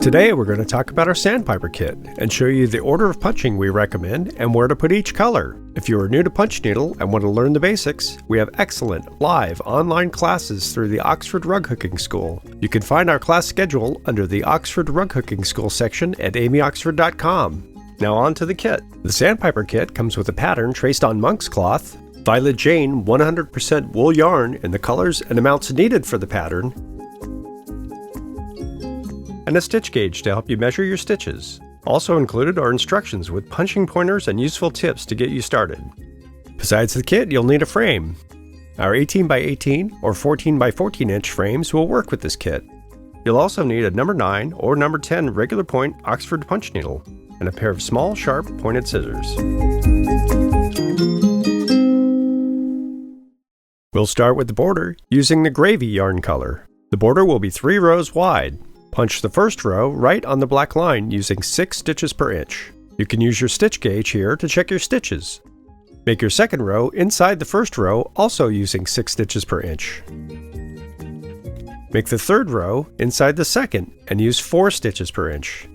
Today we're going to talk about our Sandpiper Kit and show you the order of punching we recommend and where to put each color. If you are new to punch needle and want to learn the basics, we have excellent live online classes through the Oxford Rug Hooking School. You can find our class schedule under the Oxford Rug Hooking School section at amyoxford.com. Now on to the kit. The Sandpiper Kit comes with a pattern traced on monk's cloth, Violet Jane 100% wool yarn in the colors and amounts needed for the pattern, and a stitch gauge to help you measure your stitches. Also included are instructions with punching pointers and useful tips to get you started. Besides the kit, you'll need a frame. Our 18 by 18 or 14 by 14 inch frames will work with this kit. You'll also need a number 9 or number 10 regular point Oxford punch needle and a pair of small, sharp, pointed scissors. We'll start with the border using the gravy yarn color. The border will be 3 rows wide. Punch the first row right on the black line using 6 stitches per inch. You can use your stitch gauge here to check your stitches. Make your second row inside the first row also using 6 stitches per inch. Make the third row inside the second and use 4 stitches per inch.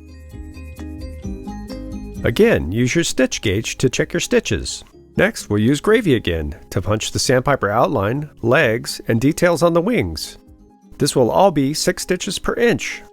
Again, use your stitch gauge to check your stitches. Next, we'll use gravy again to punch the Sandpiper outline, legs, and details on the wings. This will all be 6 stitches per inch.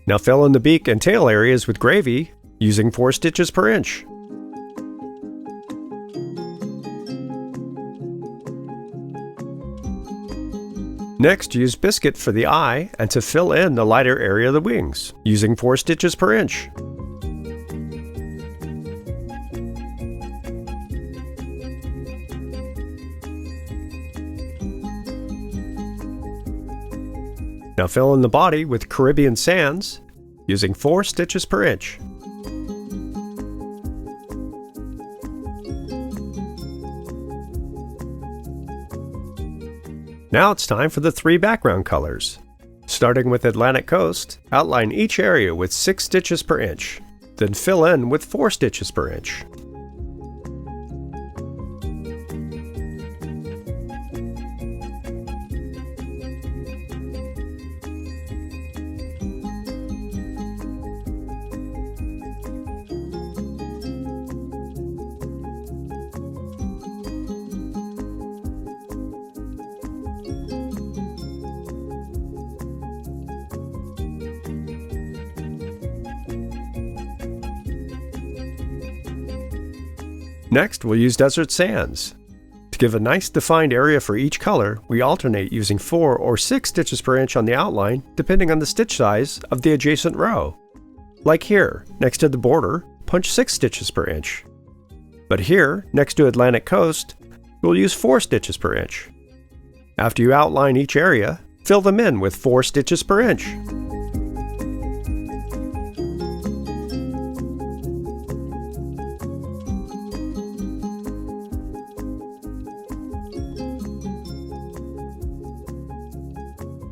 Now fill in the beak and tail areas with gravy using 4 stitches per inch. Next, use biscuit for the eye and to fill in the lighter area of the wings using 4 stitches per inch. Now fill in the body with Caribbean sands using 4 stitches per inch. Now it's time for the 3 background colors. Starting with Atlantic Coast, outline each area with 6 stitches per inch, then fill in with 4 stitches per inch. Next, we'll use desert sands. To give a nice defined area for each color, we alternate using 4 or 6 stitches per inch on the outline, depending on the stitch size of the adjacent row. Like here, next to the border, punch 6 stitches per inch. But here, next to Atlantic Coast, we'll use 4 stitches per inch. After you outline each area, fill them in with 4 stitches per inch.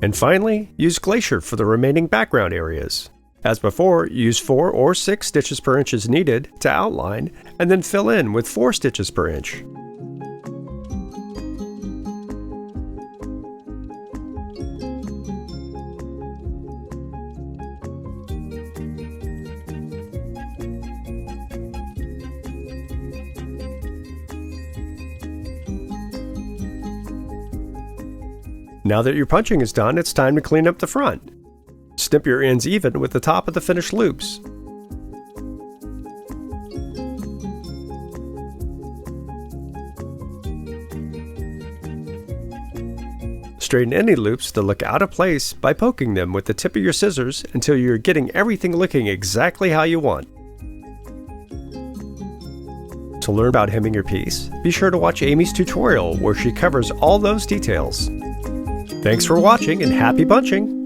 And finally, use Glacier for the remaining background areas. As before, use 4 or 6 stitches per inch as needed to outline, and then fill in with 4 stitches per inch. Now that your punching is done, it's time to clean up the front. Snip your ends even with the top of the finished loops. Straighten any loops that look out of place by poking them with the tip of your scissors until you're getting everything looking exactly how you want. to learn about hemming your piece? Be sure to watch Amy's tutorial where she covers all those details. Thanks for watching and happy punching!